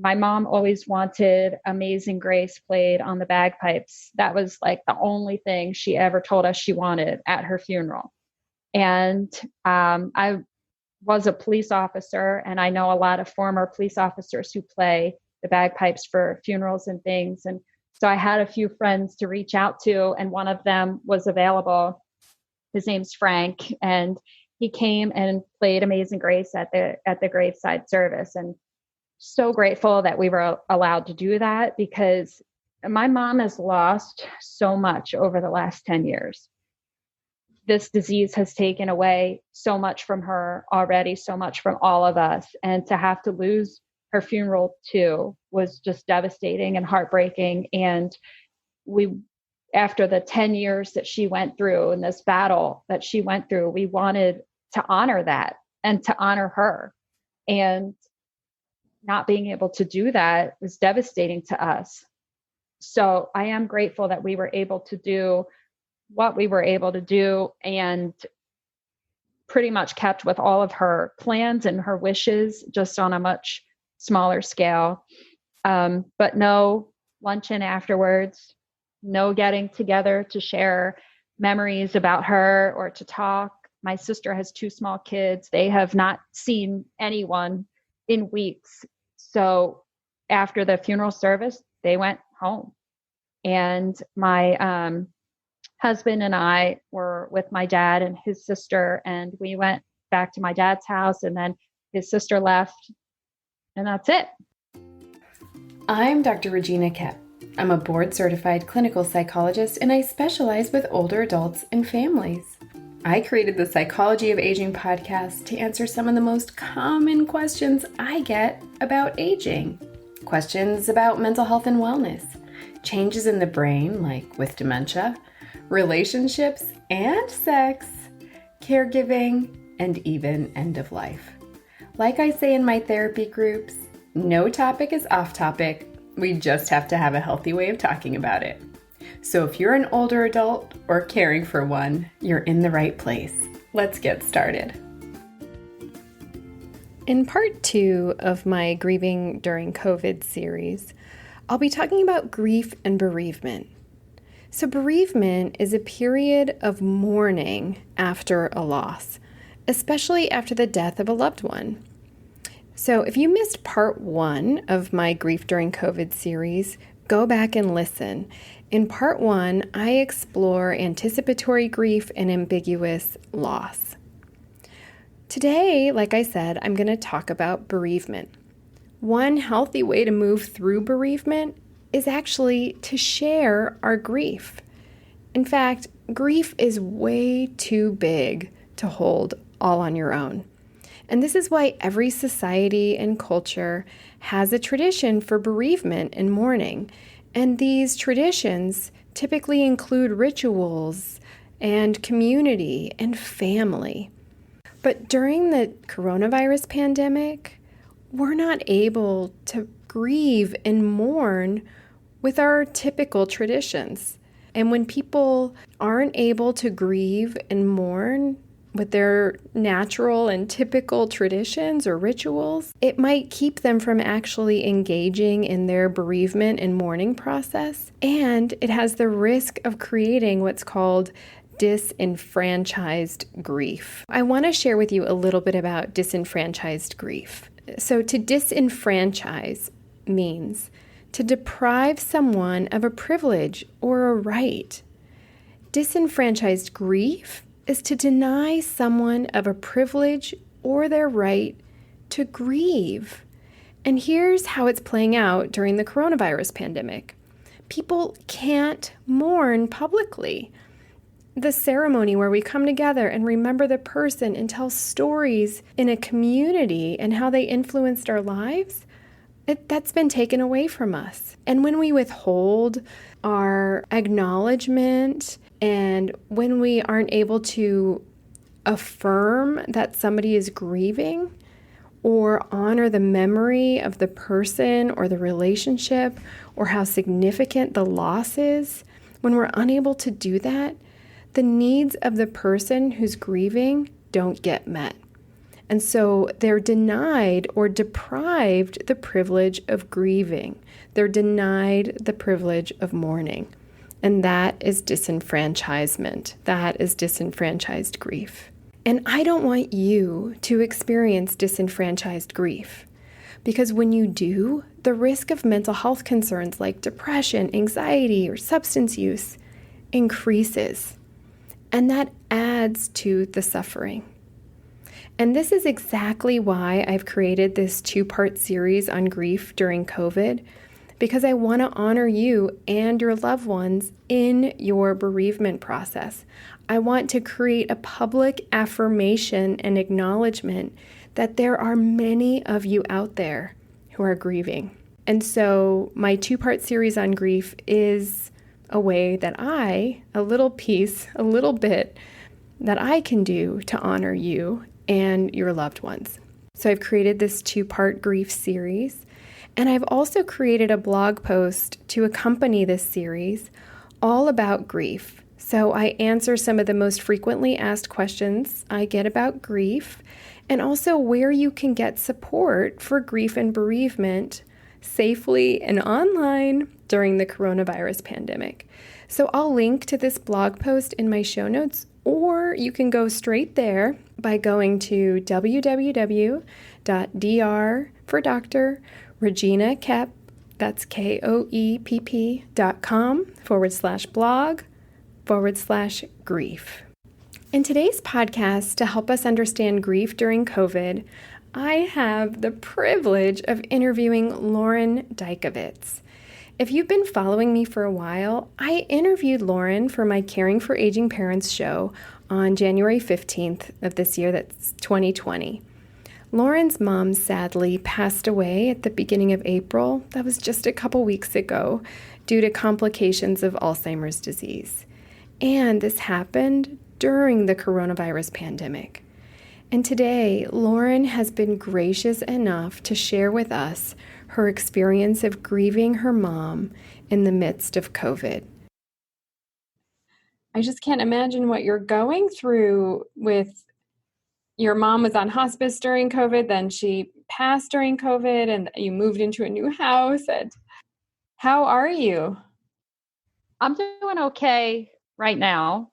My mom always wanted Amazing Grace played on the bagpipes. That was like the only thing she ever told us she wanted at her funeral. And I was a police officer, and I know a lot of former police officers who play the bagpipes for funerals and things. And so I had a few friends to reach out to, and one of them was available. His name's Frank, and he came and played Amazing Grace at the graveside service. And so grateful that we were allowed to do that, because my mom has lost so much over the last 10 years. This disease has taken away so much from her already, so much from all of us. And to have to lose her funeral too was just devastating and heartbreaking. And after the 10 years that she went through and this battle that she went through, we wanted to honor that and to honor her. And not being able to do that was devastating to us. So I am grateful that we were able to do what we were able to do, and pretty much kept with all of her plans and her wishes, just on a much smaller scale. But no luncheon afterwards, no getting together to share memories about her or to talk. My sister has 2 small kids. They have not seen anyone in weeks. So after the funeral service, they went home. And my husband and I were with my dad and his sister, and we went back to my dad's house, and then his sister left, and that's it. I'm Dr. Regina Kep. I'm a board-certified clinical psychologist, and I specialize with older adults and families. I created the Psychology of Aging podcast to answer some of the most common questions I get about aging. Questions about mental health and wellness, changes in the brain, like with dementia, relationships and sex, caregiving, and even end of life. Like I say in my therapy groups, no topic is off topic. We just have to have a healthy way of talking about it. So if you're an older adult or caring for one, you're in the right place. Let's get started. In part 2 of my Grieving during COVID series, I'll be talking about grief and bereavement. So bereavement is a period of mourning after a loss, especially after the death of a loved one. So if you missed part 1 of my Grief During COVID series, go back and listen. In part 1, I explore anticipatory grief and ambiguous loss. Today, like I said, I'm going to talk about bereavement. One healthy way to move through bereavement is actually to share our grief. In fact, grief is way too big to hold all on your own. And this is why every society and culture has a tradition for bereavement and mourning. And these traditions typically include rituals and community and family. But during the coronavirus pandemic, we're not able to grieve and mourn with our typical traditions. And when people aren't able to grieve and mourn with their natural and typical traditions or rituals, it might keep them from actually engaging in their bereavement and mourning process. And it has the risk of creating what's called disenfranchised grief. I want to share with you a little bit about disenfranchised grief. So to disenfranchise means to deprive someone of a privilege or a right. Disenfranchised grief is to deny someone of a privilege or their right to grieve. And here's how it's playing out during the coronavirus pandemic. People can't mourn publicly. The ceremony where we come together and remember the person and tell stories in a community and how they influenced our lives, that's been taken away from us. And when we withhold our acknowledgement and when we aren't able to affirm that somebody is grieving or honor the memory of the person or the relationship or how significant the loss is, when we're unable to do that, the needs of the person who's grieving don't get met. And so they're denied or deprived the privilege of grieving. They're denied the privilege of mourning. And that is disenfranchisement. That is disenfranchised grief. And I don't want you to experience disenfranchised grief. Because when you do, the risk of mental health concerns like depression, anxiety, or substance use increases. And that adds to the suffering. And this is exactly why I've created this 2-part series on grief during COVID, because I want to honor you and your loved ones in your bereavement process. I want to create a public affirmation and acknowledgement that there are many of you out there who are grieving. And so my 2-part series on grief is a way that a little bit that I can do to honor you and your loved ones. So I've created this 2-part grief series, and I've also created a blog post to accompany this series all about grief. So I answer some of the most frequently asked questions I get about grief, and also where you can get support for grief and bereavement safely and online during the coronavirus pandemic. So I'll link to this blog post in my show notes, or you can go straight there by going to www.dr for Dr. Regina Koepp, that's KOEPP.com/blog/grief. In today's podcast, to help us understand grief during COVID, I have the privilege of interviewing Lauren Dykovitz. If you've been following me for a while, I interviewed Lauren for my Caring for Aging Parents show on January 15th of this year, that's 2020. Lauren's mom sadly passed away at the beginning of April. That was just a couple weeks ago due to complications of Alzheimer's disease. And this happened during the coronavirus pandemic. And today, Lauren has been gracious enough to share with us her experience of grieving her mom in the midst of COVID. I just can't imagine what you're going through with your mom was on hospice during COVID, then she passed during COVID, and you moved into a new house. And how are you? I'm doing okay right now.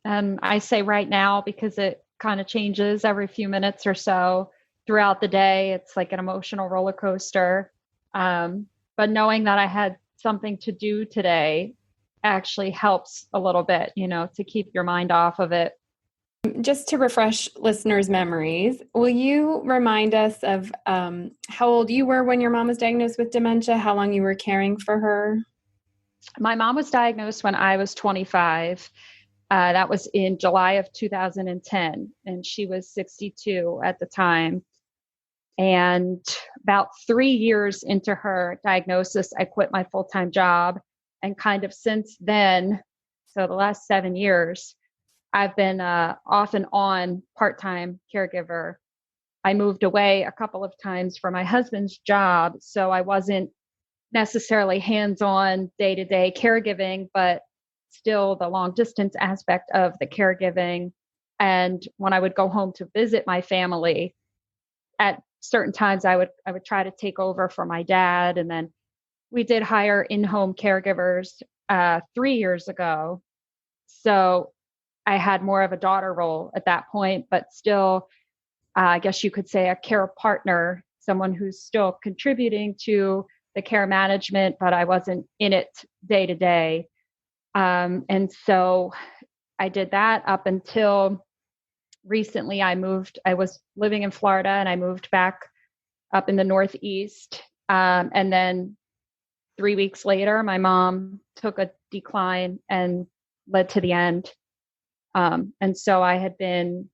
And I say right now because it kind of changes every few minutes or so throughout the day. It's like an emotional roller coaster. But knowing that I had something to do today actually helps a little bit, to keep your mind off of it. Just to refresh listeners' memories, will you remind us of how old you were when your mom was diagnosed with dementia, how long you were caring for her? My mom was diagnosed when I was 25. That was in July of 2010, and she was 62 at the time. And about 3 years into her diagnosis, I quit my full-time job. And kind of since then, so the last 7 years, I've been off and on part-time caregiver. I moved away a couple of times for my husband's job, so I wasn't necessarily hands-on day-to-day caregiving, but still the long-distance aspect of the caregiving. And when I would go home to visit my family, at certain times I would try to take over for my dad. And then we did hire in-home caregivers 3 years ago. So I had more of a daughter role at that point, but still, I guess you could say a care partner, someone who's still contributing to the care management, but I wasn't in it day to day. And so I did that up until recently. I was living in Florida and I moved back up in the Northeast. And then 3 weeks later, my mom took a decline and led to the end. And so I had been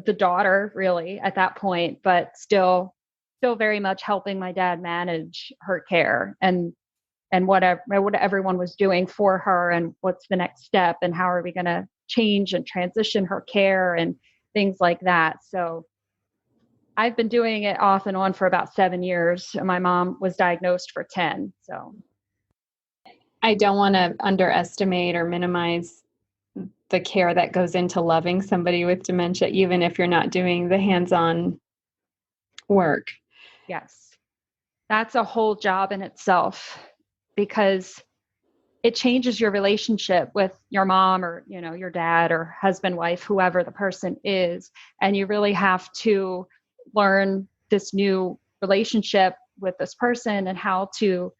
the daughter really at that point, but still very much helping my dad manage her care and what everyone was doing for her and what's the next step and how are we going to change and transition her care and things like that. So I've been doing it off and on for about 7 years. And my mom was diagnosed for 10. So I don't want to underestimate or minimize the care that goes into loving somebody with dementia, even if you're not doing the hands-on work. Yes. That's a whole job in itself, because it changes your relationship with your mom or, your dad or husband, wife, whoever the person is. And you really have to learn this new relationship with this person and how to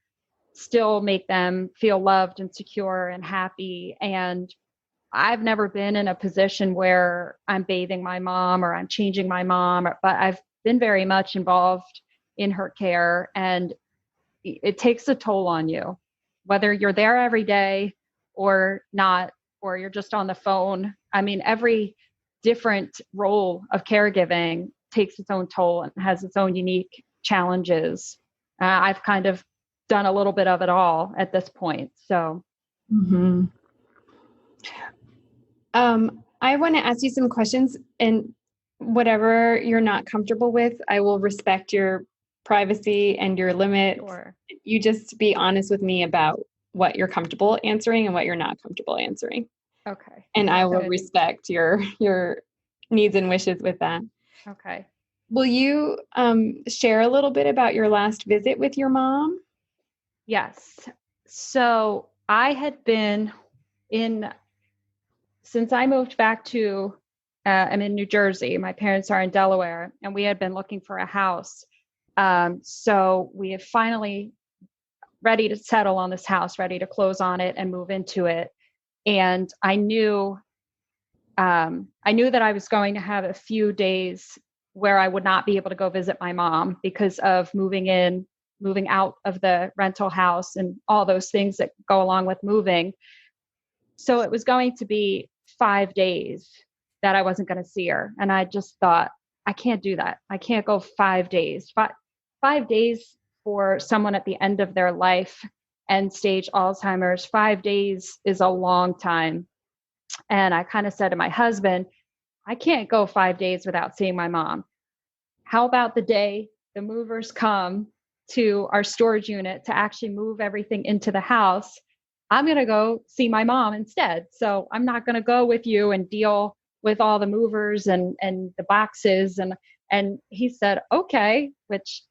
still make them feel loved and secure and happy. And I've never been in a position where I'm bathing my mom or I'm changing my mom, but I've been very much involved in her care, and it takes a toll on you, whether you're there every day or not, or you're just on the phone. I mean, every different role of caregiving takes its own toll and has its own unique challenges. I've kind of done a little bit of it all at this point. So, I want to ask you some questions, and whatever you're not comfortable with, I will respect your privacy and your limits. Sure. You just be honest with me about what you're comfortable answering and what you're not comfortable answering. Okay. And I will respect your needs and wishes with that. Okay. Will you share a little bit about your last visit with your mom? Yes. So I had been since I moved back to, I'm in New Jersey. My parents are in Delaware, and we had been looking for a house. So we have finally ready to settle on this house, ready to close on it and move into it. And I knew that I was going to have a few days where I would not be able to go visit my mom because of moving out of the rental house and all those things that go along with moving. So it was going to be 5 days that I wasn't going to see her. And I just thought, I can't do that. I can't go 5 days. 5 days for someone at the end of their life, end stage Alzheimer's, 5 days is a long time. And I kind of said to my husband, I can't go 5 days without seeing my mom. How about the day the movers come to our storage unit to actually move everything into the house? I'm going to go see my mom instead. So I'm not going to go with you and deal with all the movers and the boxes. And he said, okay, which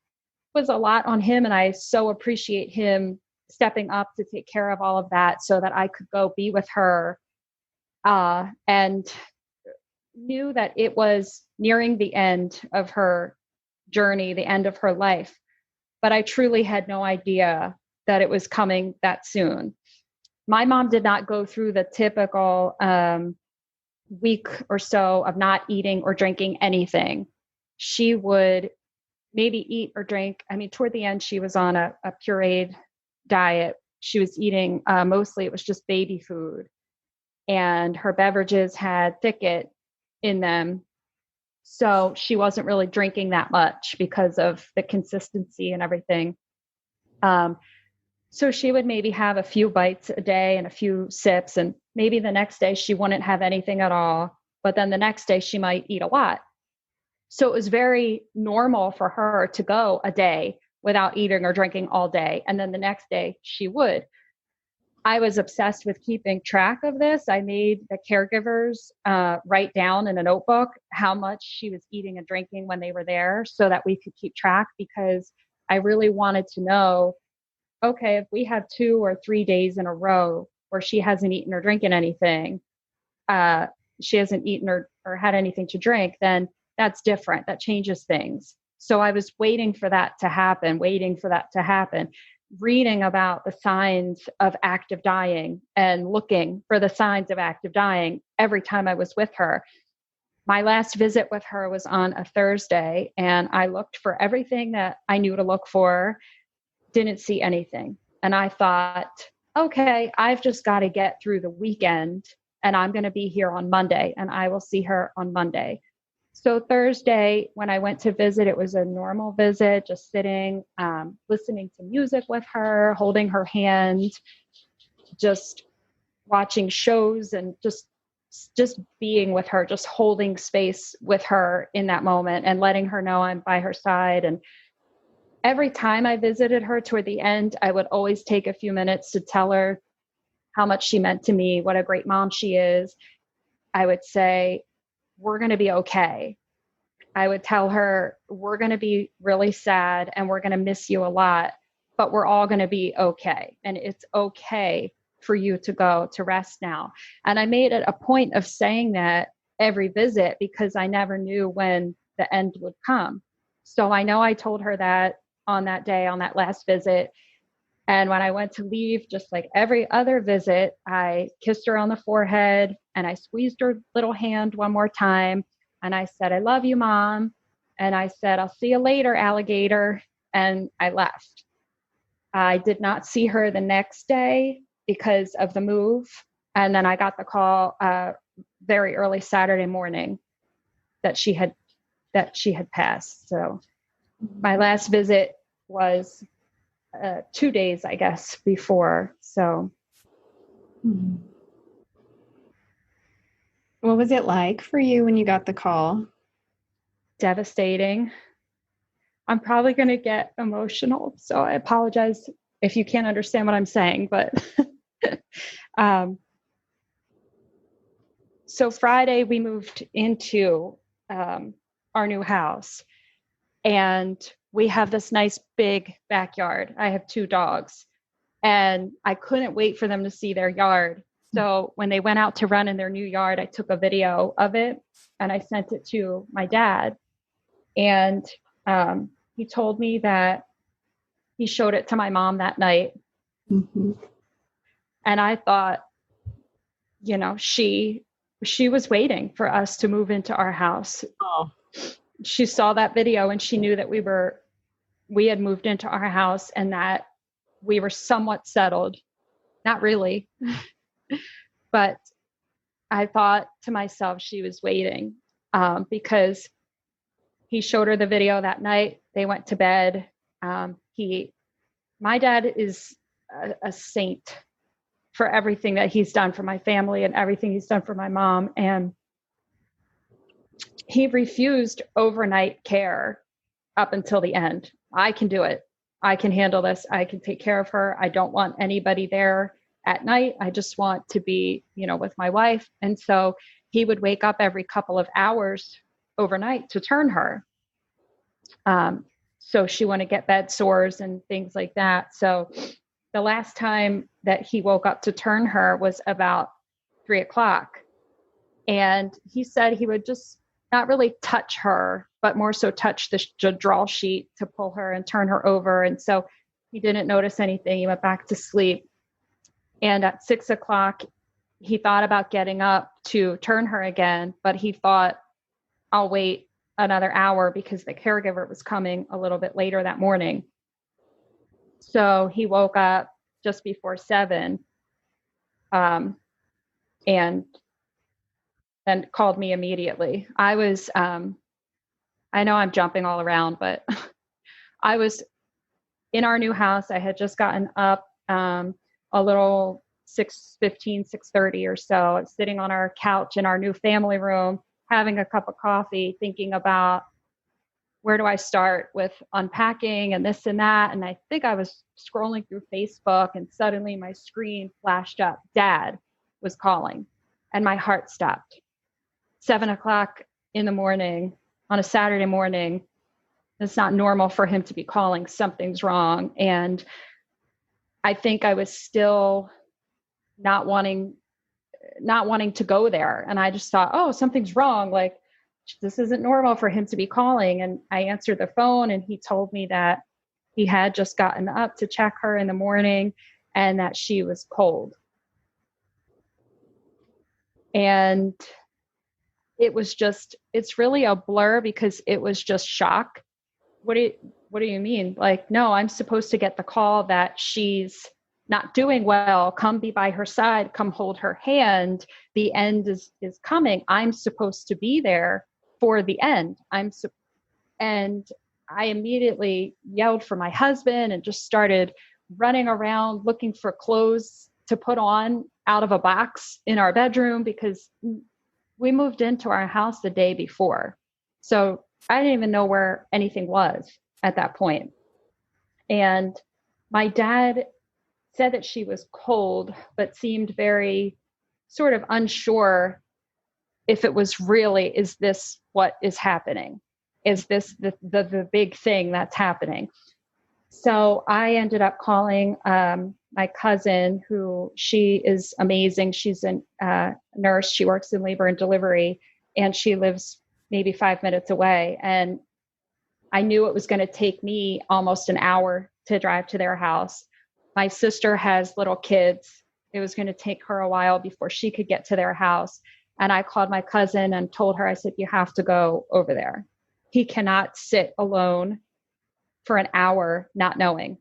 was a lot on him. And I so appreciate him stepping up to take care of all of that so that I could go be with her. And knew that it was nearing the end of her journey, the end of her life. But I truly had no idea that it was coming that soon. My mom did not go through the typical week or so of not eating or drinking anything. She would maybe eat or drink. I mean, toward the end, she was on a pureed diet. She was eating, mostly it was just baby food. And her beverages had thicket in them. So she wasn't really drinking that much because of the consistency and everything. So she would maybe have a few bites a day and a few sips, and maybe the next day she wouldn't have anything at all. But then the next day she might eat a lot. So it was very normal for her to go a day without eating or drinking all day. And then the next day she would. I was obsessed with keeping track of this. I made the caregivers write down in a notebook how much she was eating and drinking when they were there so that we could keep track, because I really wanted to know, okay, if we have 2 or 3 days in a row where she hasn't eaten or drinking anything, she hasn't eaten or had anything to drink, then that's different. That changes things. So I was waiting for that to happen, reading about the signs of active dying and looking for the signs of active dying every time I was with her. My last visit with her was on a Thursday, and I looked for everything that I knew to look for, didn't see anything. And I thought, okay, I've just got to get through the weekend, and I'm going to be here on Monday, and I will see her on Monday. So Thursday, when I went to visit, it was a normal visit, just sitting, listening to music with her, holding her hand, just watching shows and just being with her, just holding space with her in that moment and letting her know I'm by her side. And every time I visited her toward the end, I would always take a few minutes to tell her how much she meant to me, what a great mom she is, I would say, we're going to be okay. I would tell her, we're going to be really sad and we're going to miss you a lot, but we're all going to be okay. And it's okay for you to go to rest now. And I made it a point of saying that every visit because I never knew when the end would come. So I know I told her that on that day, on that last visit. And when I went to leave, just like every other visit, I kissed her on the forehead and I squeezed her little hand one more time. And I said, I love you, Mom. And I said, I'll see you later, alligator. And I left. I did not see her the next day because of the move. And then I got the call very early Saturday morning that she had passed. So my last visit was 2 days, I guess, before. So. What was it like for you when you got the call? Devastating. I'm probably going to get emotional, so I apologize if you can't understand what I'm saying, but so Friday we moved into our new house, and we have this nice big backyard. I have 2 dogs, and I couldn't wait for them to see their yard. So when they went out to run in their new yard, I took a video of it and I sent it to my dad. And he told me that he showed it to my mom that night. Mm-hmm. And I thought, she was waiting for us to move into our house. Oh. She saw that video and she knew that we had moved into our house and that we were somewhat settled. Not really. But I thought to myself, she was waiting because he showed her the video that night. They went to bed. My dad is a saint for everything that he's done for my family and everything he's done for my mom. And he refused overnight care up until the end. I can do it. I can handle this. I can take care of her. I don't want anybody there at night. I just want to be, with my wife. And so he would wake up every couple of hours overnight to turn her. So she wouldn't get bed sores and things like that. So the last time that he woke up to turn her was about 3:00. And he said he would just not really touch her, but more so touch the draw sheet to pull her and turn her over. And so he didn't notice anything. He went back to sleep. And at 6:00, he thought about getting up to turn her again, but he thought, I'll wait another hour because the caregiver was coming a little bit later that morning. So he woke up just before 7 and then called me immediately. I was, I know I'm jumping all around, but I was in our new house. I had just gotten up a little 6:15, 6:30 or so, sitting on our couch in our new family room, having a cup of coffee, thinking about where do I start with unpacking and this and that. And I think I was scrolling through Facebook and suddenly my screen flashed up. Dad was calling and my heart stopped. 7:00 in the morning on a Saturday morning. It's not normal for him to be calling. Something's wrong. And I think I was still not wanting to go there. And I just thought, oh, something's wrong. Like, this isn't normal for him to be calling. And I answered the phone and he told me that he had just gotten up to check her in the morning and that she was cold. And it's really a blur because it was just shock. What do you mean? Like, no, I'm supposed to get the call that she's not doing well. Come be by her side. Come hold her hand. The end is coming. I'm supposed to be there for the end. And I immediately yelled for my husband and just started running around looking for clothes to put on out of a box in our bedroom because we moved into our house the day before. So I didn't even know where anything was at that point. And my dad said that she was cold, but seemed very sort of unsure if it was really, is this what is happening? Is this the big thing that's happening? So I ended up calling my cousin, who she is amazing. She's a nurse. She works in labor and delivery, and she lives maybe 5 minutes away. And I knew it was going to take me almost an hour to drive to their house. My sister has little kids. It was going to take her a while before she could get to their house. And I called my cousin and told her, I said, you have to go over there. He cannot sit alone for an hour not knowing.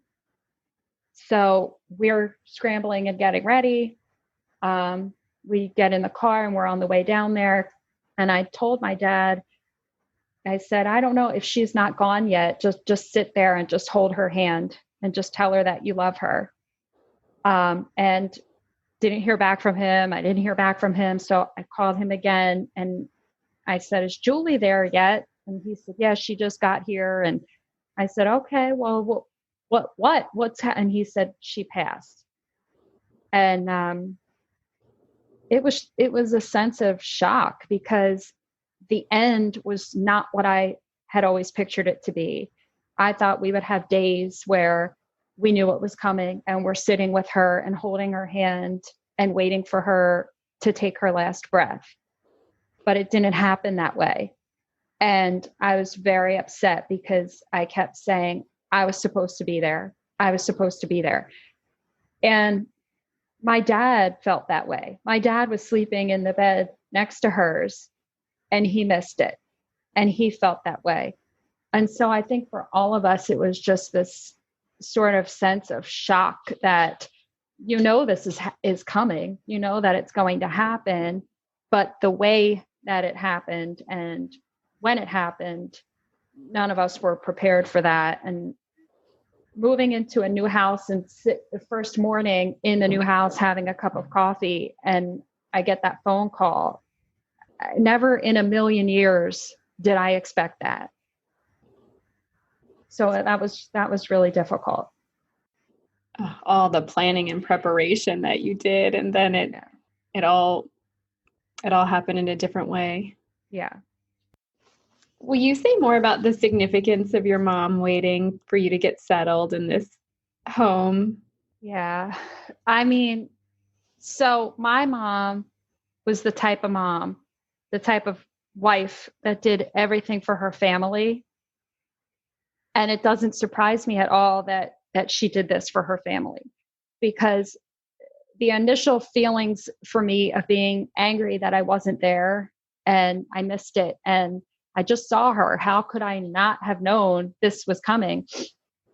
So we're scrambling and getting ready. We get in the car and we're on the way down there. And I told my dad, I said, I don't know if she's not gone yet. Just sit there and just hold her hand and just tell her that you love her. And didn't hear back from him. I didn't hear back from him. So I called him again and I said, is Julie there yet? And he said, yeah, she just got here. And I said, okay, well, and he said, she passed. And it was a sense of shock because the end was not what I had always pictured it to be. I thought we would have days where we knew what was coming and we're sitting with her and holding her hand and waiting for her to take her last breath. But it didn't happen that way. And I was very upset because I kept saying, I was supposed to be there. I was supposed to be there. And my dad felt that way. My dad was sleeping in the bed next to hers and he missed it. And he felt that way. And so I think for all of us, it was just this sort of sense of shock that, this is coming, that it's going to happen, but the way that it happened and when it happened, none of us were prepared for that. And moving into a new house and sit the first morning in the new house, having a cup of coffee, and I get that phone call. Never in a million years did I expect that. So that was really difficult. All the planning and preparation that you did, and then it all happened in a different way. Yeah. Will you say more about the significance of your mom waiting for you to get settled in this home? Yeah. I mean, so my mom was the type of wife that did everything for her family. And it doesn't surprise me at all that she did this for her family, because the initial feelings for me of being angry that I wasn't there and I missed it and I just saw her. How could I not have known this was coming?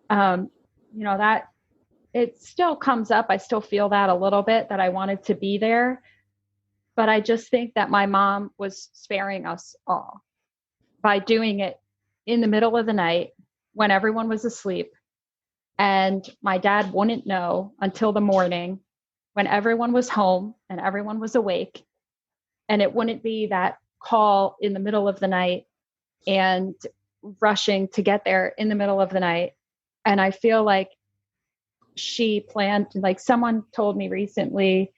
That it still comes up. I still feel that a little bit, that I wanted to be there. But I just think that my mom was sparing us all by doing it in the middle of the night when everyone was asleep. And my dad wouldn't know until the morning when everyone was home and everyone was awake. And it wouldn't be that call in the middle of the night and rushing to get there in the middle of the night. And I feel like she planned, like someone told me recently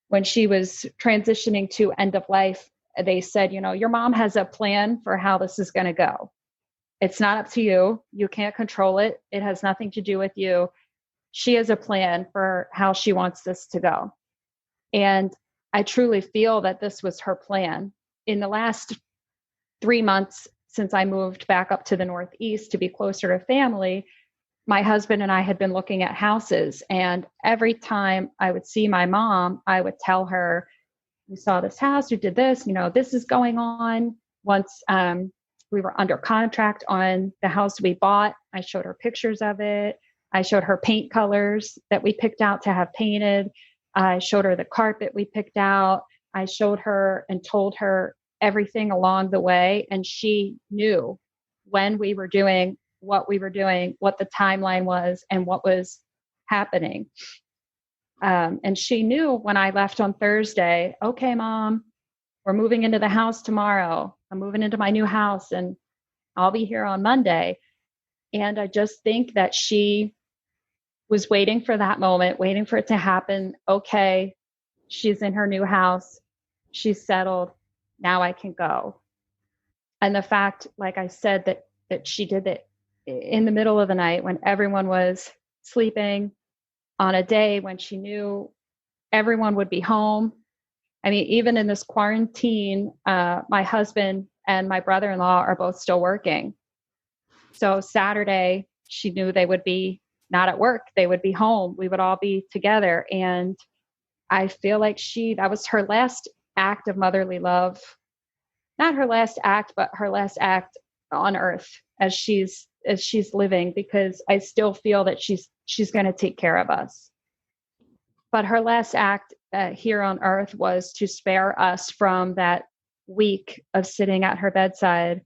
when she was transitioning to end of life, they said, your mom has a plan for how this is going to go. It's not up to you. You can't control it. It has nothing to do with you. She has a plan for how she wants this to go. And I truly feel that this was her plan. In the last 3 months since I moved back up to the Northeast to be closer to family, my husband and I had been looking at houses. And every time I would see my mom, I would tell her, we saw this house, we did this, this is going on. Once we were under contract on the house we bought, I showed her pictures of it. I showed her paint colors that we picked out to have painted. I showed her the carpet we picked out. I showed her and told her everything along the way. And she knew when we were doing what we were doing, what the timeline was, and what was happening. And she knew when I left on Thursday, okay, Mom, we're moving into the house tomorrow. I'm moving into my new house and I'll be here on Monday. And I just think that she was waiting for that moment, waiting for it to happen. Okay, she's in her new house. She's settled. Now I can go. And the fact, like I said, that she did it in the middle of the night when everyone was sleeping, on a day when she knew everyone would be home. I mean, even in this quarantine, my husband and my brother-in-law are both still working. So Saturday, she knew they would be not at work. They would be home. We would all be together. And I feel like that was her last act of motherly love. Not her last act, but her last act on earth as she's living, because I still feel that she's going to take care of us. But her last act here on earth was to spare us from that week of sitting at her bedside,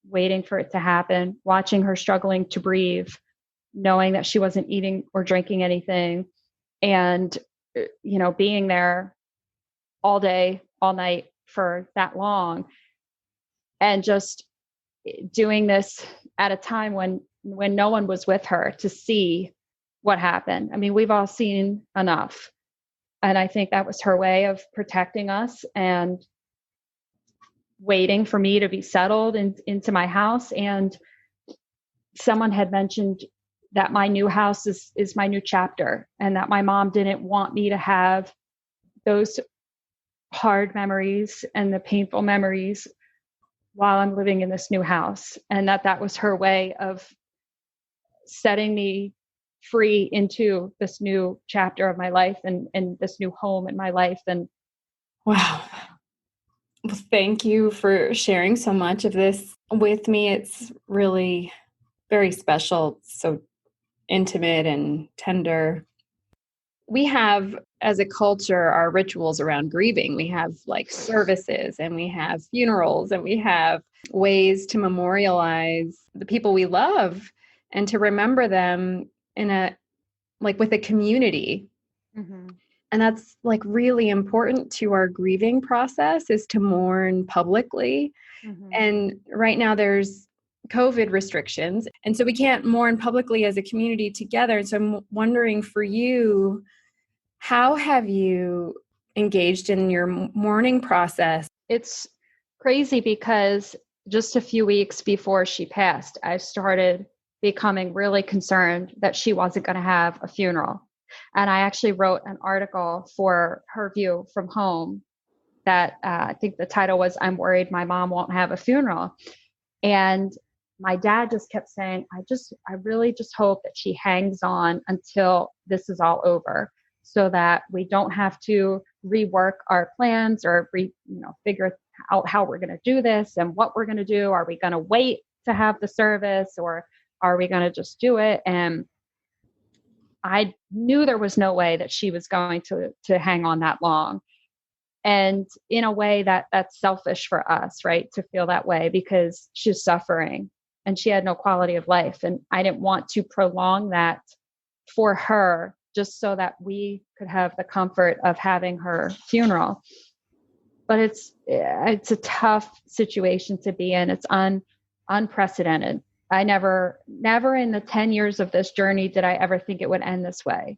waiting for it to happen, watching her struggling to breathe, knowing that she wasn't eating or drinking anything, and, being there all day, all night for that long, and just doing this at a time when no one was with her to see what happened. I mean, we've all seen enough. And I think that was her way of protecting us and waiting for me to be settled into my house. And someone had mentioned that my new house is my new chapter, and that my mom didn't want me to have those hard memories and the painful memories while I'm living in this new house. And that was her way of setting me free into this new chapter of my life and this new home in my life. And wow. Well, thank you for sharing so much of this with me. It's really very special, so intimate and tender. We have, as a culture, our rituals around grieving. We have like services, and we have funerals, and we have ways to memorialize the people we love and to remember them with a community. mm-hmm. And that's like really important to our grieving process, is to mourn publicly. Mm-hmm. And right now there's COVID restrictions. And so we can't mourn publicly as a community together. And so I'm wondering, for you, how have you engaged in your mourning process? It's crazy because just a few weeks before she passed, I started becoming really concerned that she wasn't going to have a funeral. And I actually wrote an article for Her View from Home that I think the title was, "I'm worried my mom won't have a funeral." And my dad just kept saying, I really just hope that she hangs on until this is all over, so that we don't have to rework our plans or figure out how we're going to do this and what we're going to do. Are we going to wait to have the service, or are we going to just do it? And I knew there was no way that she was going to hang on that long. And in a way that's selfish for us, right? To feel that way, because she's suffering and she had no quality of life. And I didn't want to prolong that for her, just so that we could have the comfort of having her funeral. But it's a tough situation to be in. It's unprecedented. I never in the 10 years of this journey did I ever think it would end this way,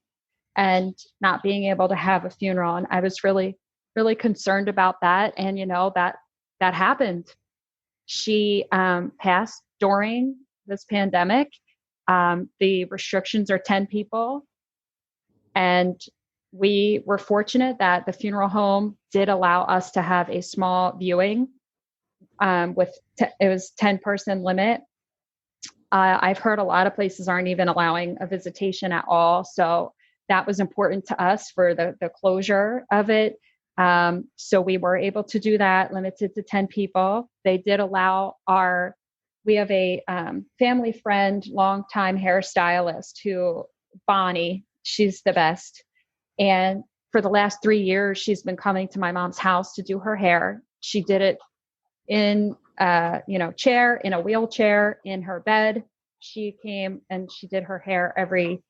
and not being able to have a funeral. And I was really, really concerned about that. And, that happened. She passed during this pandemic. The restrictions are 10 people. And we were fortunate that the funeral home did allow us to have a small viewing it was 10-person limit. I've heard a lot of places aren't even allowing a visitation at all. So that was important to us for the closure of it. So we were able to do that, limited to 10 people. They did allow we have a family friend, longtime hairstylist Bonnie, she's the best. And for the last 3 years, she's been coming to my mom's house to do her hair. She did it in in a wheelchair, in her bed. She came and she did her hair every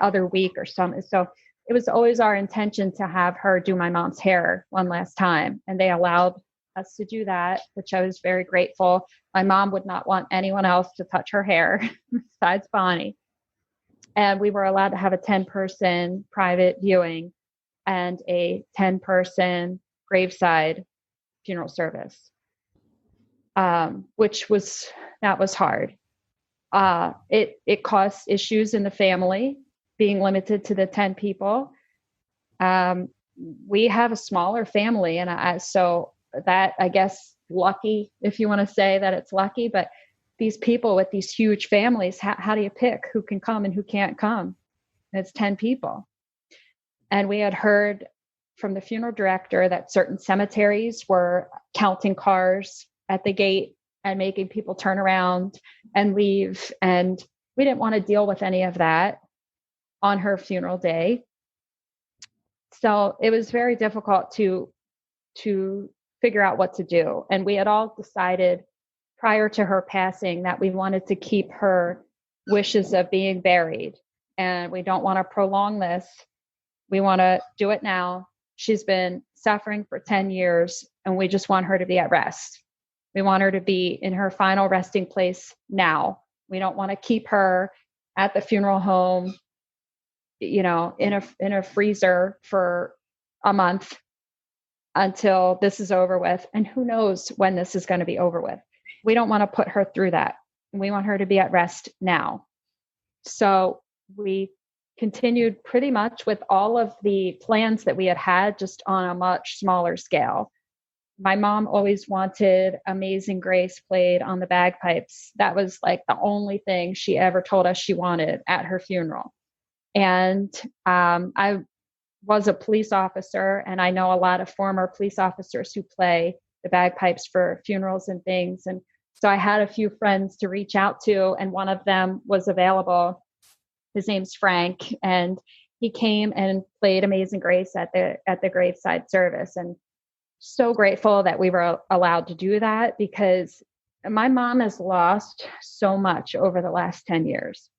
other week or something. So it was always our intention to have her do my mom's hair one last time. And they allowed us to do that, which I was very grateful. My mom would not want anyone else to touch her hair besides Bonnie. And we were allowed to have a 10-person private viewing and a 10-person graveside funeral service, which was hard. It caused issues in the family, being limited to the 10 people. We have a smaller family, and so that, I guess, lucky, if you want to say that it's lucky, but these people with these huge families, how do you pick who can come and who can't come? It's 10 people. And we had heard from the funeral director that certain cemeteries were counting cars at the gate and making people turn around and leave. And we didn't want to deal with any of that on her funeral day. So it was very difficult to figure out what to do. And we had all decided prior to her passing that we wanted to keep her wishes of being buried. And we don't want to prolong this. We want to do it now. She's been suffering for 10 years, and we just want her to be at rest. We want her to be in her final resting place now. We don't want to keep her at the funeral home, in a freezer for a month until this is over with. And who knows when this is going to be over with. We don't want to put her through that. We want her to be at rest now. So we continued pretty much with all of the plans that we had, just on a much smaller scale. My mom always wanted Amazing Grace played on the bagpipes. That was like the only thing she ever told us she wanted at her funeral. And I was a police officer, and I know a lot of former police officers who play the bagpipes for funerals and things. And so I had a few friends to reach out to, and one of them was available. His name's Frank, and he came and played Amazing Grace at the graveside service. And so grateful that we were allowed to do that, because my mom has lost so much over the last 10 years.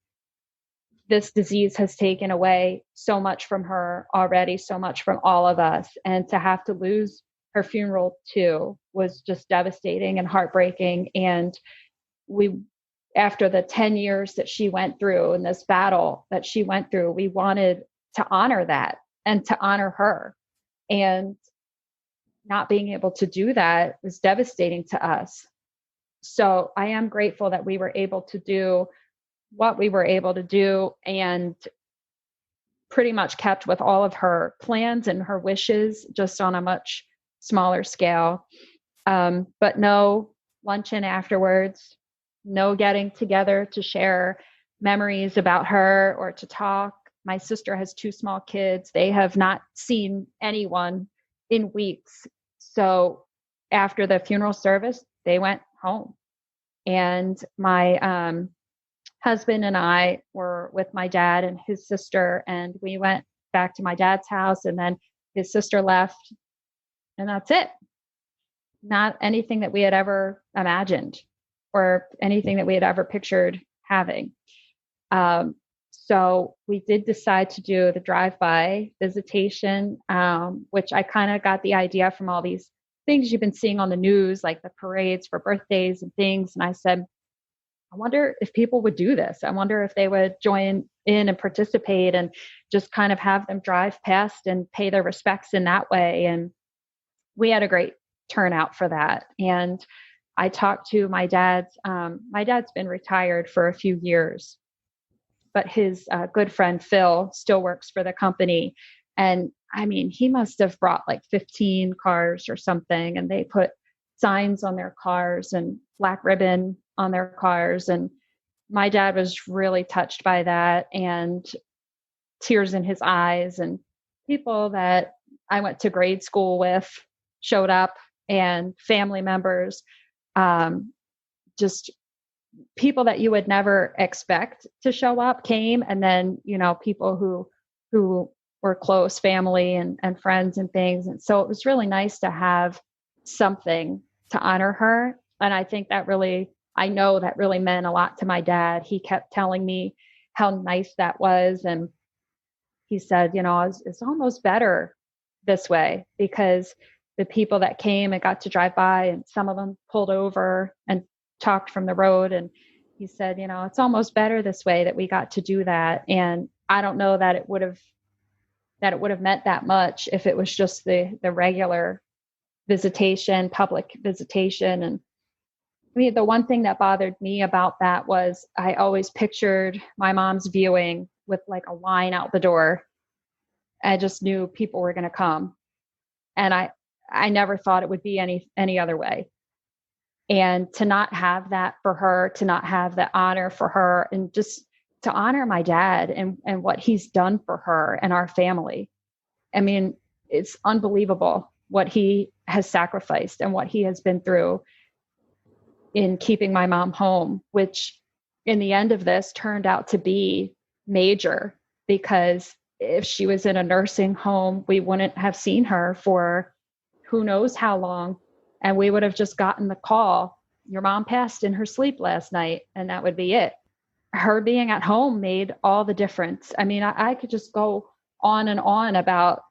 This disease has taken away so much from her already, so much from all of us. And to have to lose her funeral too was just devastating and heartbreaking. And after the 10 years that she went through and this battle that she went through, we wanted to honor that and to honor her. And not being able to do that was devastating to us. So I am grateful that we were able to do what we were able to do, and pretty much kept with all of her plans and her wishes, just on a much smaller scale. But no luncheon afterwards, no getting together to share memories about her or to talk. My sister has 2 small kids. They have not seen anyone in weeks. So after the funeral service, they went home. And my husband and I were with my dad and his sister, and we went back to my dad's house, and then his sister left, and that's it. Not anything that we had ever imagined or anything that we had ever pictured having. So we did decide to do the drive-by visitation, which I kind of got the idea from all these things you've been seeing on the news, like the parades for birthdays and things. And I said, I wonder if people would do this. I wonder if they would join in and participate and just kind of have them drive past and pay their respects in that way. And we had a great turnout for that. And I talked to my dad's been retired for a few years, but his good friend Phil still works for the company. And I mean, he must have brought like 15 cars or something, and they put signs on their cars and black ribbon on their cars. And my dad was really touched by that, and tears in his eyes. And people that I went to grade school with showed up, and family members, just people that you would never expect to show up came. And then, people who were close family and friends and things. And so it was really nice to have something to honor her. And I think I know that really meant a lot to my dad. He kept telling me how nice that was. And he said, it's almost better this way, because the people that came and got to drive by, and some of them pulled over and talked from the road. And he said, it's almost better this way that we got to do that. And I don't know that it would have meant that much if it was just the regular visitation, public visitation. And I mean, the one thing that bothered me about that was I always pictured my mom's viewing with like a line out the door. I just knew people were going to come. And I never thought it would be any other way. And to not have that for her, to not have the honor for her, and just to honor my dad and what he's done for her and our family. I mean, it's unbelievable what he has sacrificed and what he has been through in keeping my mom home, which in the end of this turned out to be major, because if she was in a nursing home, we wouldn't have seen her for who knows how long. And we would have just gotten the call, your mom passed in her sleep last night, and that would be it. Her being at home made all the difference. I mean, I could just go on and on about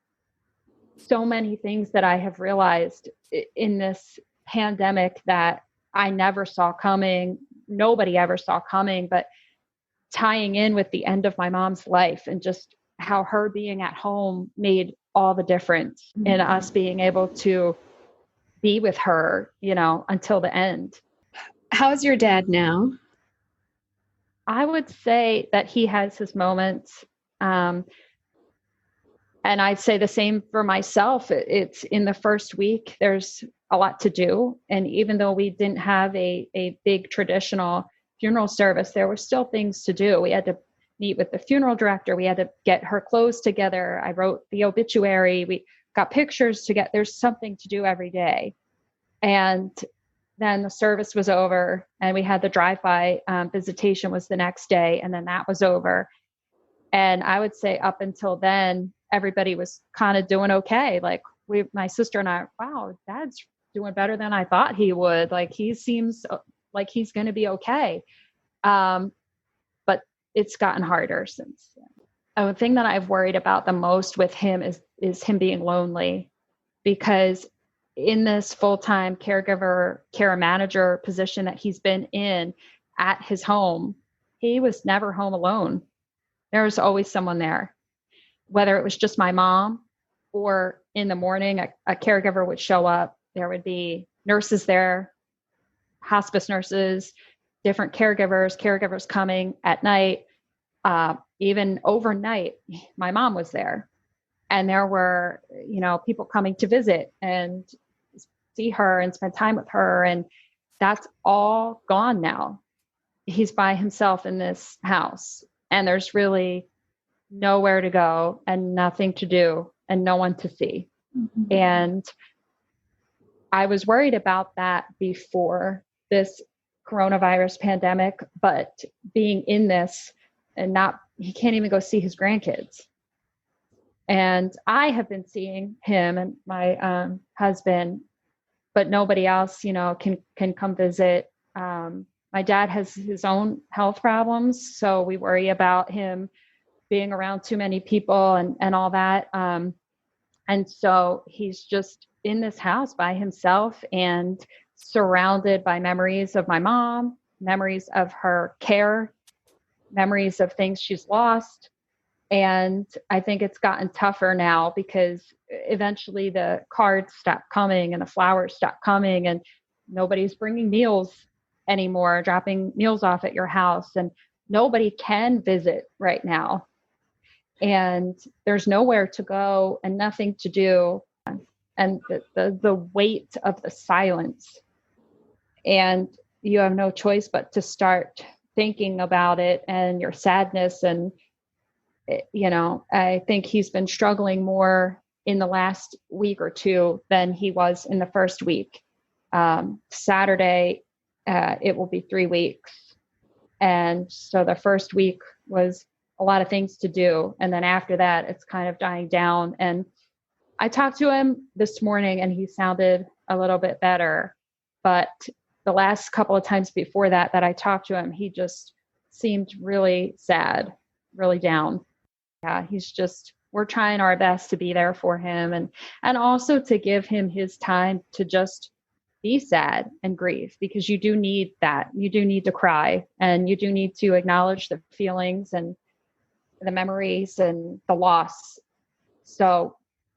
so many things that I have realized in this pandemic that I never saw coming. Nobody ever saw coming, but tying in with the end of my mom's life and just how her being at home made all the difference in us being able to be with her, until the end. How's your dad now? I would say that he has his moments. And I'd say the same for myself. It's in the first week, there's a lot to do. And even though we didn't have a big traditional funeral service, there were still things to do. We had to meet with the funeral director. We had to get her clothes together. I wrote the obituary. We got pictures to get, there's something to do every day. And then the service was over and we had the drive-by visitation was the next day. And then that was over. And I would say up until then, everybody was kind of doing okay. Like my sister and I, wow, Dad's doing better than I thought he would. Like he seems like he's going to be okay. But it's gotten harder since then. The thing that I've worried about the most with him is him being lonely, because in this full-time caregiver, care manager position that he's been in at his home, he was never home alone. There was always someone there, whether it was just my mom or in the morning, a caregiver would show up. There would be nurses there, hospice nurses, different caregivers coming at night. Even overnight, my mom was there. And there were, people coming to visit and see her and spend time with her. And that's all gone now. He's by himself in this house, and there's really nowhere to go and nothing to do and no one to see. Mm-hmm. And I was worried about that before this coronavirus pandemic, but being in this and he can't even go see his grandkids. And I have been seeing him and my husband, but nobody else, can come visit. My dad has his own health problems, so we worry about him being around too many people and all that. And so he's just in this house by himself and surrounded by memories of my mom, memories of her care, memories of things she's lost. And I think it's gotten tougher now because eventually the cards stop coming and the flowers stop coming and nobody's bringing meals anymore, dropping meals off at your house, and nobody can visit right now. And there's nowhere to go and nothing to do. And the weight of the silence. And you have no choice but to start thinking about it and your sadness. And, I think he's been struggling more in the last week or two than he was in the first week. Saturday, it will be 3 weeks. And so the first week was a lot of things to do. And then after that, it's kind of dying down. And I talked to him this morning and he sounded a little bit better. But the last couple of times before that I talked to him, he just seemed really sad, really down. Yeah, we're trying our best to be there for him and also to give him his time to just be sad and grieve, because you do need that. You do need to cry, and you do need to acknowledge the feelings and the memories and the loss. So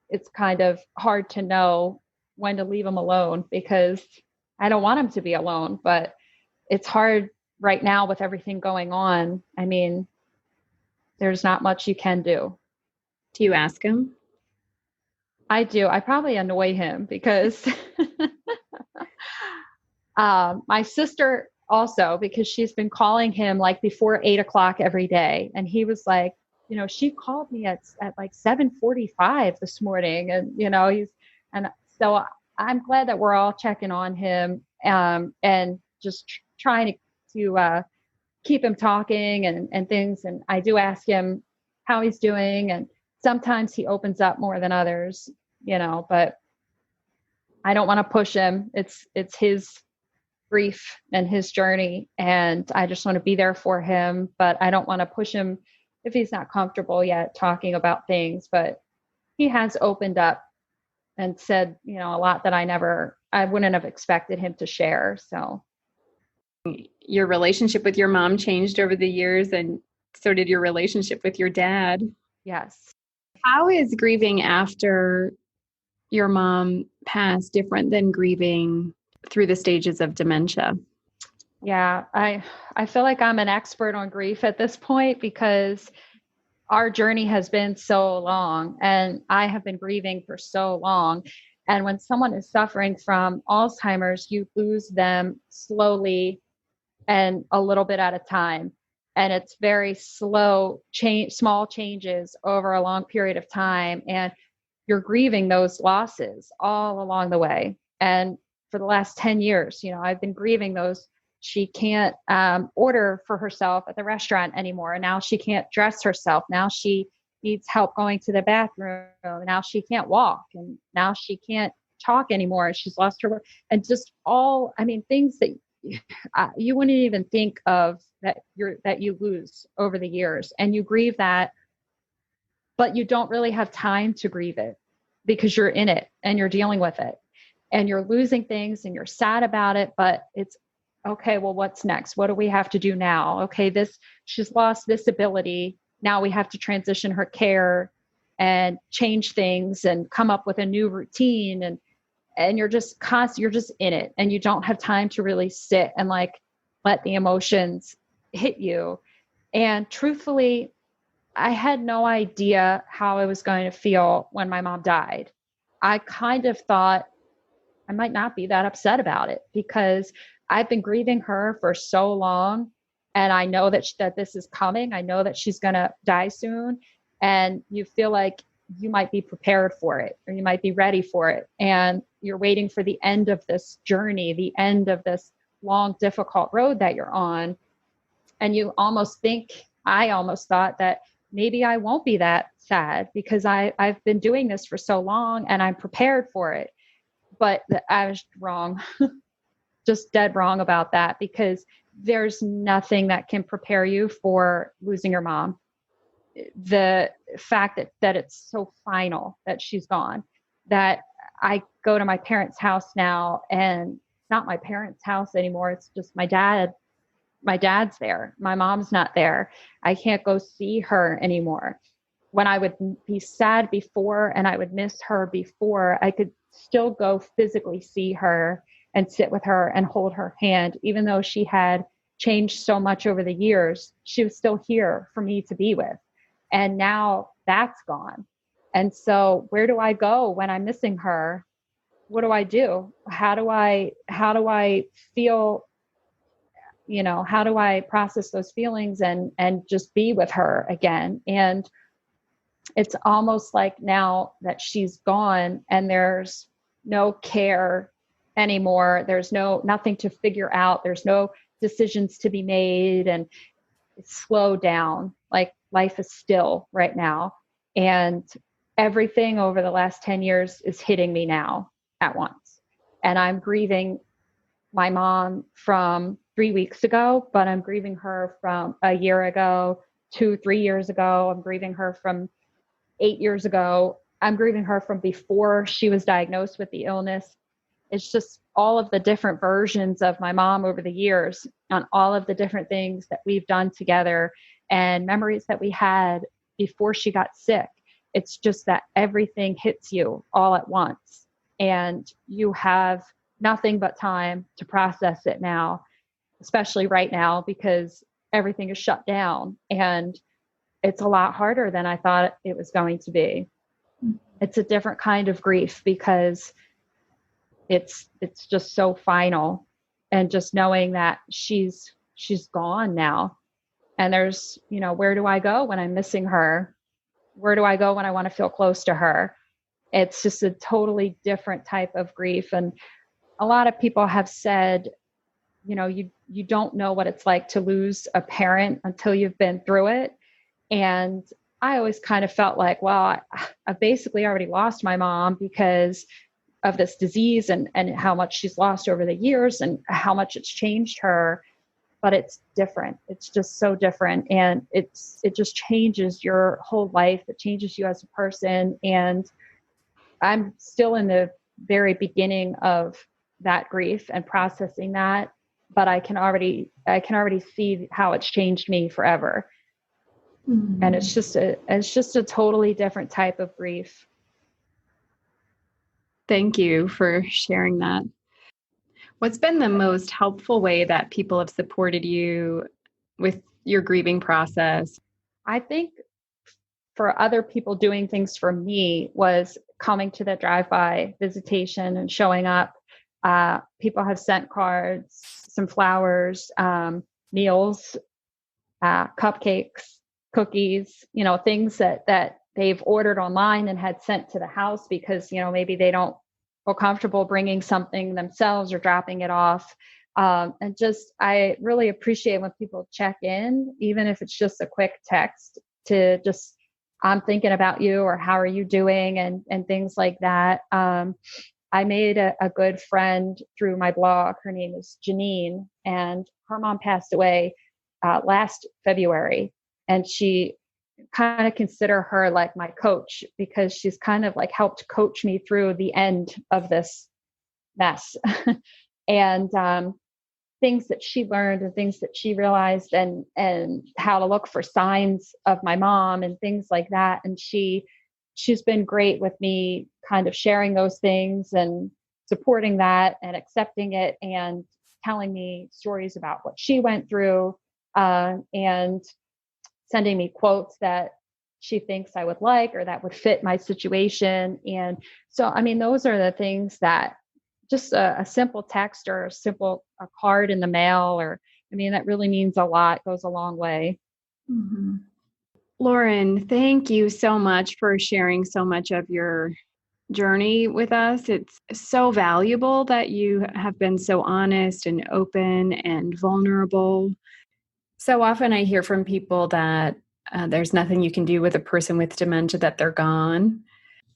it's kind of hard to know when to leave him alone, because I don't want him to be alone, but it's hard right now with everything going on. I mean, there's not much you can do. Do you ask him? I do. I probably annoy him because my sister also, because she's been calling him like before 8 o'clock every day. And he was like, she called me at like 7:45 this morning. And, and so I'm glad that we're all checking on him, and just trying to keep him talking and things. And I do ask him how he's doing. And sometimes he opens up more than others, but I don't want to push him. It's his grief and his journey, and I just want to be there for him, but I don't want to push him if he's not comfortable yet talking about things. But he has opened up and said, a lot that I wouldn't have expected him to share. So your relationship with your mom changed over the years, and so did your relationship with your dad. Yes. How is grieving after your mom passed different than grieving through the stages of dementia? Yeah, I feel like I'm an expert on grief at this point, because our journey has been so long, and I have been grieving for so long. And when someone is suffering from Alzheimer's, you lose them slowly and a little bit at a time. And it's very slow small changes over a long period of time. And you're grieving those losses all along the way. And for the last 10 years, I've been grieving those. She can't order for herself at the restaurant anymore. And now she can't dress herself. Now she needs help going to the bathroom. Now she can't walk. And now she can't talk anymore. She's lost her work. And just things that you wouldn't even think of that you lose over the years. And you grieve that, but you don't really have time to grieve it, because you're in it and you're dealing with it and you're losing things and you're sad about it. But it's okay. Well, what's next? What do we have to do now? Okay, she's lost this ability. Now we have to transition her care and change things and come up with a new routine. And you're just you're just in it, and you don't have time to really sit and like let the emotions hit you. And truthfully, I had no idea how I was going to feel when my mom died. I kind of thought I might not be that upset about it, because I've been grieving her for so long, and I know that this is coming. I know that she's going to die soon, and you feel like you might be prepared for it, or you might be ready for it. And you're waiting for the end of this journey, the end of this long, difficult road that you're on. And I almost thought that maybe I won't be that sad, because I've been doing this for so long and I'm prepared for it. But I was wrong, just dead wrong about that, because there's nothing that can prepare you for losing your mom. The fact that it's so final, that she's gone, that I go to my parents' house now, and it's not my parents' house anymore. It's just my dad. My dad's there. My mom's not there. I can't go see her anymore. When I would be sad before and I would miss her before, I could still go physically see her and sit with her and hold her hand. Even though she had changed so much over the years, she was still here for me to be with. And now that's gone. And so where do I go when I'm missing her? What do I do? How do I feel? How do I process those feelings and just be with her again? And it's almost like now that she's gone and there's no care anymore. There's nothing to figure out. There's no decisions to be made, and it's slowed down. Like life is still right now. And everything over the last 10 years is hitting me now at once. And I'm grieving my mom from 3 weeks ago, but I'm grieving her from a year ago, 3 years ago. I'm grieving her from 8 years ago. I'm grieving her from before she was diagnosed with the illness. it's just all of the different versions of my mom over the years on all of the different things that we've done together and memories that we had before she got sick. It's just that everything hits you all at once and you have nothing but time to process it now, especially right now because everything is shut down and it's a lot harder than I thought it was going to be. It's a different kind of grief because it's just so final, and just knowing that she's gone now. And there's, where do I go when I'm missing her? Where do I go when I want to feel close to her? It's just a totally different type of grief. And a lot of people have said, you don't know what it's like to lose a parent until you've been through it. And I always kind of felt like, well, I basically already lost my mom because of this disease and how much she's lost over the years and how much it's changed her. But it's different. It's just so different. And it just changes your whole life. It changes you as a person. And I'm still in the very beginning of that grief and processing that. But I can already see how it's changed me forever. Mm-hmm. And it's just a totally different type of grief. Thank you for sharing that. What's been the most helpful way that people have supported you with your grieving process? I think for other people doing things for me was coming to the drive-by visitation and showing up. People have sent cards, some flowers, meals, cupcakes, cookies, things that they've ordered online and had sent to the house because, maybe they don't feel comfortable bringing something themselves or dropping it off. And just, I really appreciate when people check in, even if it's just a quick text to just, I'm thinking about you, or how are you doing, and things like that. I made a good friend through my blog. Her name is Janine, and her mom passed away last February. And she kind of consider her like my coach because she's kind of like helped coach me through the end of this mess. And things that she learned and things that she realized and how to look for signs of my mom and things like that. And she's been great with me kind of sharing those things and supporting that and accepting it and telling me stories about what she went through and sending me quotes that she thinks I would like or that would fit my situation. And so, I mean, those are the things that just a simple text or a card in the mail, that really means a lot, goes a long way. Mm-hmm. Lauren, thank you so much for sharing so much of your journey with us. It's so valuable that you have been so honest and open and vulnerable. So often I hear from people that there's nothing you can do with a person with dementia, that they're gone.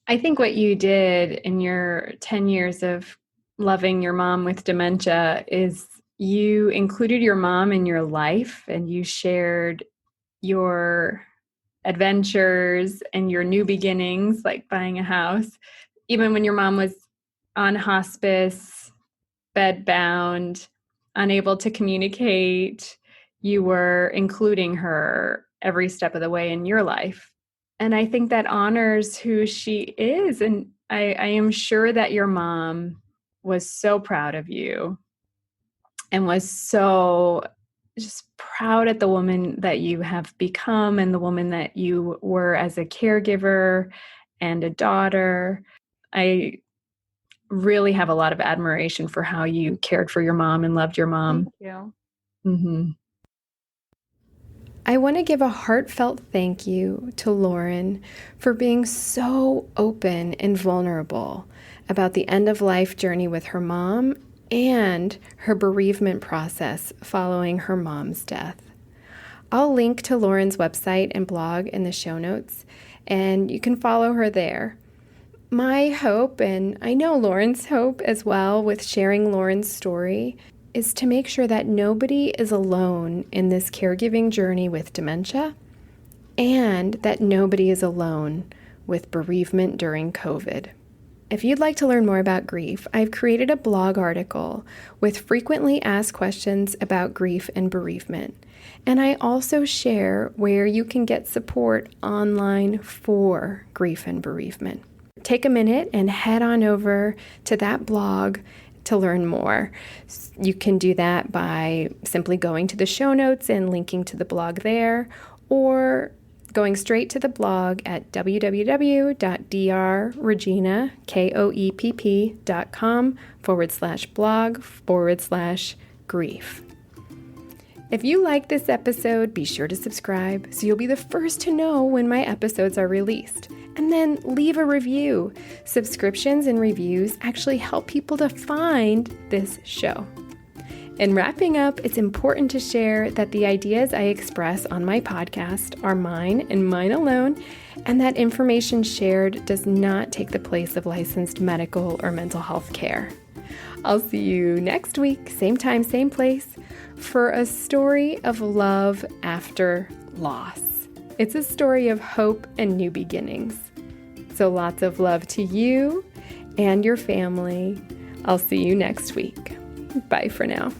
I think what you did in your 10 years of loving your mom with dementia is you included your mom in your life and you shared your adventures and your new beginnings, like buying a house. Even when your mom was on hospice, bedbound, unable to communicate, you were including her every step of the way in your life. And I think that honors who she is. And I am sure that your mom was so proud of you and was so just proud at the woman that you have become and the woman that you were as a caregiver and a daughter. I really have a lot of admiration for how you cared for your mom and loved your mom. Thank you. Mm-hmm. I want to give a heartfelt thank you to Lauren for being so open and vulnerable about the end-of-life journey with her mom and her bereavement process following her mom's death. I'll link to Lauren's website and blog in the show notes, and you can follow her there. My hope, and I know Lauren's hope as well with sharing Lauren's story, is to make sure that nobody is alone in this caregiving journey with dementia, and that nobody is alone with bereavement during COVID. If you'd like to learn more about grief, I've created a blog article with frequently asked questions about grief and bereavement. And I also share where you can get support online for grief and bereavement. Take a minute and head on over to that blog to learn more. You can do that by simply going to the show notes and linking to the blog there, or going straight to the blog at www.drregina.com/blog/grief. If you like this episode, be sure to subscribe so you'll be the first to know when my episodes are released. And then leave a review. Subscriptions and reviews actually help people to find this show. In wrapping up, it's important to share that the ideas I express on my podcast are mine and mine alone, and that information shared does not take the place of licensed medical or mental health care. I'll see you next week, same time, same place, for a story of love after loss. It's a story of hope and new beginnings. So lots of love to you and your family. I'll see you next week. Bye for now.